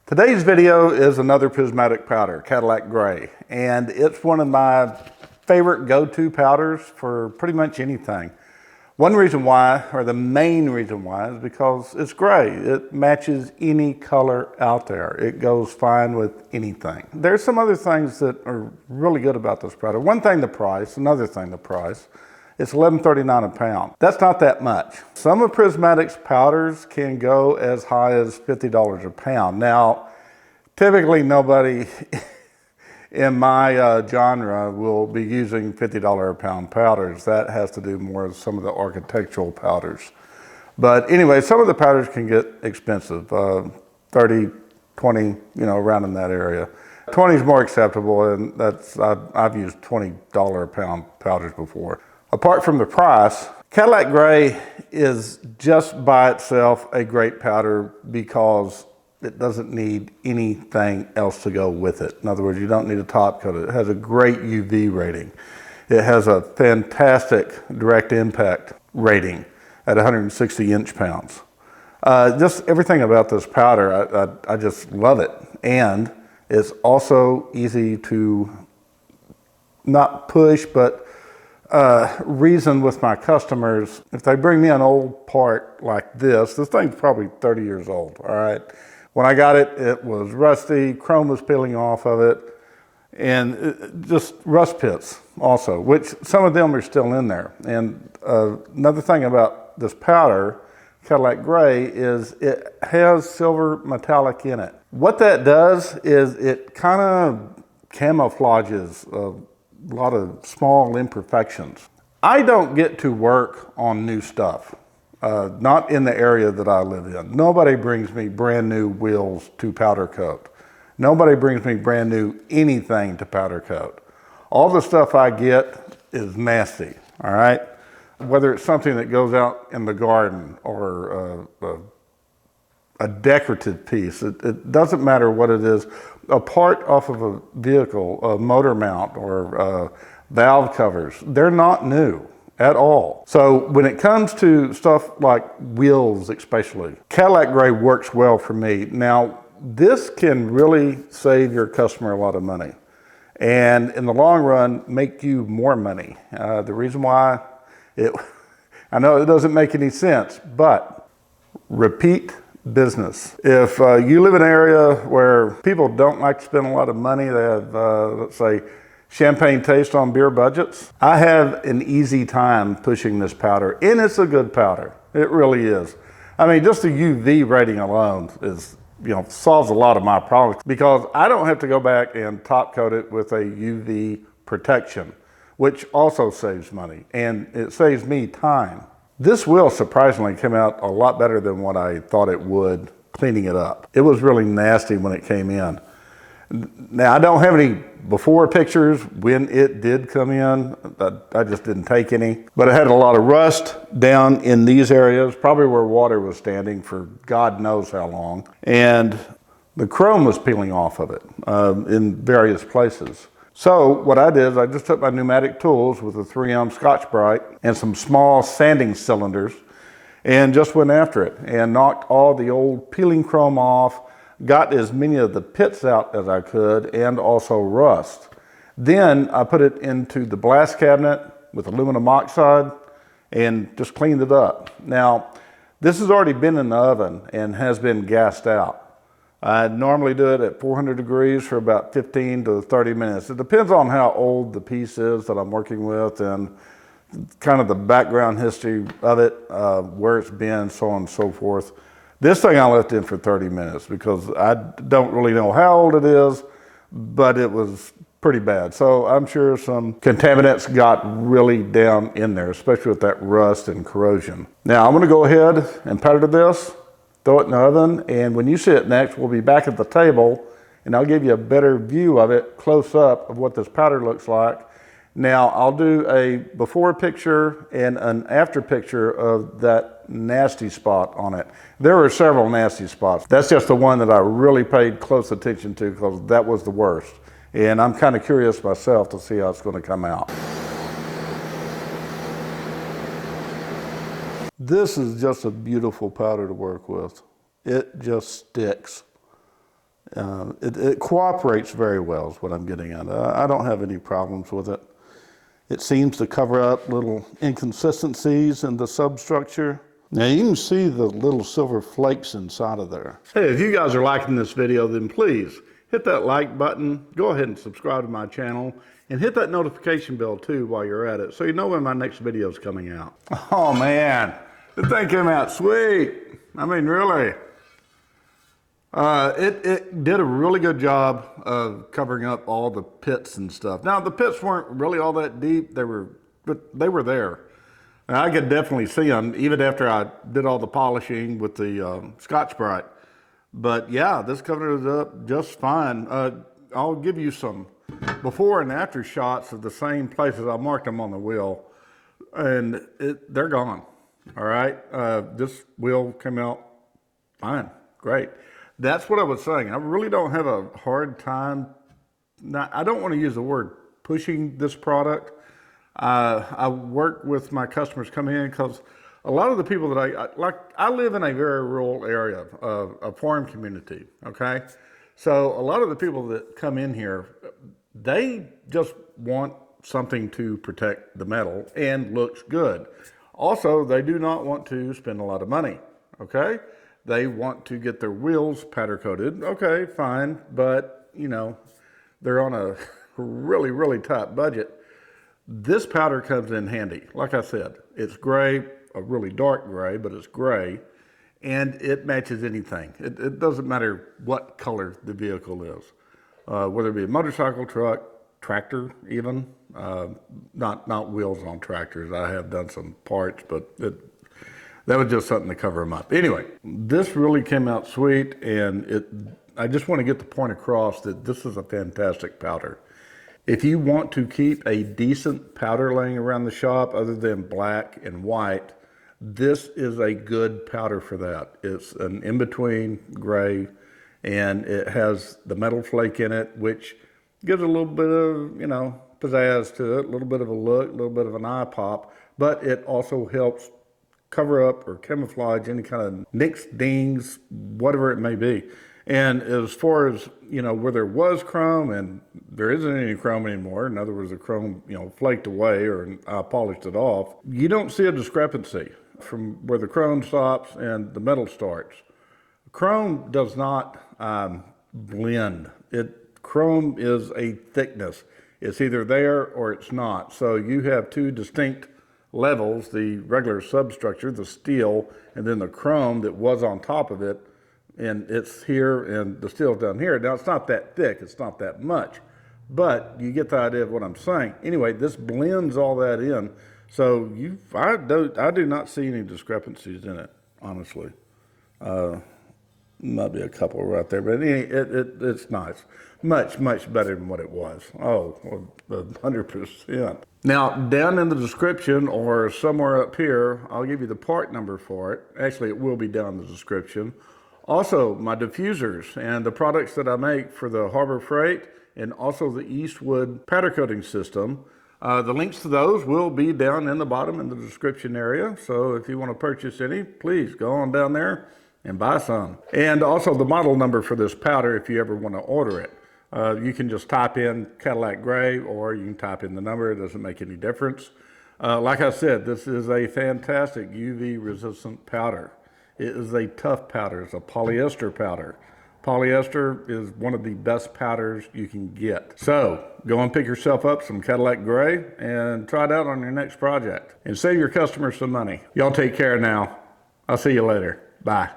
Today's video is another prismatic powder, Cadillac Gray, and it's one of my favorite go-to powders for pretty much anything. One reason why, or the main reason why, is because it's gray. It matches any color out there. It goes fine with anything. There's some other things that are really good about this powder. One thing, the price. Another thing, the price. It's $11.39 a pound. That's not that much. Some of Prismatic's powders can go as high as $50 a pound. Now, typically nobody in my genre will be using $50 a pound powders. That has to do more with some of the architectural powders. But anyway, some of the powders can get expensive, 30, 20, around in that area. 20 is more acceptable, and I've used $20 a pound powders before. Apart from the price, Cadillac Gray is just by itself a great powder because it doesn't need anything else to go with it. In other words, you don't need a top coat. It has a great UV rating. It has a fantastic direct impact rating at 160 inch-pounds. Just everything about this powder, I just love it. And it's also easy to not push, but reason with my customers. If they bring me an old part like this thing's probably 30 years old, all right? When I got it, it was rusty, chrome was peeling off of it, and just rust pits also, which some of them are still in there. And another thing about this powder, Cadillac Gray, is it has silver metallic in it. What that does is it kind of camouflages a lot of small imperfections. I don't get to work on new stuff. Not in the area that I live in. Nobody brings me brand new wheels to powder coat. Nobody brings me brand new anything to powder coat. All the stuff I get is nasty, all right? Whether it's something that goes out in the garden or a decorative piece, it doesn't matter what it is. A part off of a vehicle, a motor mount or valve covers, they're not new at all. So when it comes to stuff like wheels especially, Cadillac Gray works well for me. Now, this can really save your customer a lot of money and in the long run make you more money. The reason why I know it doesn't make any sense, but repeat business. If you live in an area where people don't like to spend a lot of money, they have, let's say, champagne taste on beer budgets, I have an easy time pushing this powder, and it's a good powder. It really is. I mean, just the UV rating alone is, solves a lot of my problems because I don't have to go back and top coat it with a UV protection, which also saves money, and it saves me time. This wheel surprisingly came out a lot better than what I thought it would cleaning it up. It was really nasty when it came in. Now, I don't have any before pictures when it did come in. I just didn't take any. But it had a lot of rust down in these areas, probably where water was standing for God knows how long. And the chrome was peeling off of it in various places. So what I did is I just took my pneumatic tools with a 3M Scotch-Brite and some small sanding cylinders and just went after it and knocked all the old peeling chrome off, got as many of the pits out as I could, and also rust. Then I put it into the blast cabinet with aluminum oxide and just cleaned it up. Now, this has already been in the oven and has been gassed out. I normally do it at 400 degrees for about 15 to 30 minutes. It depends on how old the piece is that I'm working with and kind of the background history of it, where it's been, so on and so forth. This thing I left in for 30 minutes because I don't really know how old it is, but it was pretty bad. So I'm sure some contaminants got really down in there, especially with that rust and corrosion. Now I'm gonna go ahead and powder this, throw it in the oven, and when you see it next, we'll be back at the table and I'll give you a better view of it, close up of what this powder looks like. Now I'll do a before picture and an after picture of that nasty spot on it. There were several nasty spots. That's just the one that I really paid close attention to because that was the worst. And I'm kind of curious myself to see how it's going to come out. This is just a beautiful powder to work with. It just sticks. It cooperates very well is what I'm getting at. I don't have any problems with it. It seems to cover up little inconsistencies in the substructure. Now you can see the little silver flakes inside of there. Hey, if you guys are liking this video, then please hit that like button, go ahead and subscribe to my channel, and hit that notification bell too while you're at it, so you know when my next video is coming out. Oh man, the thing came out sweet. I mean, really. It did a really good job of covering up all the pits and stuff. Now, the pits weren't really all that deep, but they were there. And I could definitely see them, even after I did all the polishing with the Scotch-Brite. But yeah, this covered it up just fine. I'll give you some before and after shots of the same places. I marked them on the wheel, and they're gone. All right, this wheel came out fine, great. That's what I was saying. I really don't have a hard time. I don't want to use the word pushing this product. I work with my customers coming in because a lot of the people that I live in a very rural area, a farm community, okay? So a lot of the people that come in here, they just want something to protect the metal and looks good. Also, they do not want to spend a lot of money, okay? They want to get their wheels powder coated. Okay, fine, but you know, they're on a really, really tight budget. This powder comes in handy. Like I said, it's gray, a really dark gray, but it's gray, and it matches anything. It doesn't matter what color the vehicle is, whether it be a motorcycle, truck, tractor even. Not wheels on tractors. I have done some parts, but that was just something to cover them up. Anyway, this really came out sweet, and I just want to get the point across that this is a fantastic powder. If you want to keep a decent powder laying around the shop other than black and white, this is a good powder for that. It's an in-between gray, and it has the metal flake in it, which gives a little bit of, you know, pizzazz to it, a little bit of a look, a little bit of an eye pop, but it also helps cover up or camouflage any kind of nicks, dings, whatever it may be. And as far as, you know, where there was chrome and there isn't any chrome anymore, in other words, the chrome, you know, flaked away or I polished it off, you don't see a discrepancy from where the chrome stops and the metal starts. Chrome does not blend. Chrome is a thickness. It's either there or it's not. So you have two distinct levels, the regular substructure, the steel, and then the chrome that was on top of it, and it's here and the steel's down here. Now it's not that thick, it's not that much, but you get the idea of what I'm saying. Anyway, this blends all that in, so I do not see any discrepancies in it, honestly. Might be a couple right there, but it's nice. Much better than what it was. Oh, 100%. Now, down in the description or somewhere up here, I'll give you the part number for it. Actually, it will be down in the description. Also, my diffusers and the products that I make for the Harbor Freight and also the Eastwood powder coating system. The links to those will be down in the bottom in the description area. So if you want to purchase any, please go on down there and buy some. And also the model number for this powder if you ever want to order it. You can just type in Cadillac Gray or you can type in the number. It doesn't make any difference. Like I said, this is a fantastic UV resistant powder. It is a tough powder. It's a polyester powder. Polyester is one of the best powders you can get. So go and pick yourself up some Cadillac Gray and try it out on your next project and save your customers some money. Y'all take care now. I'll see you later. Bye.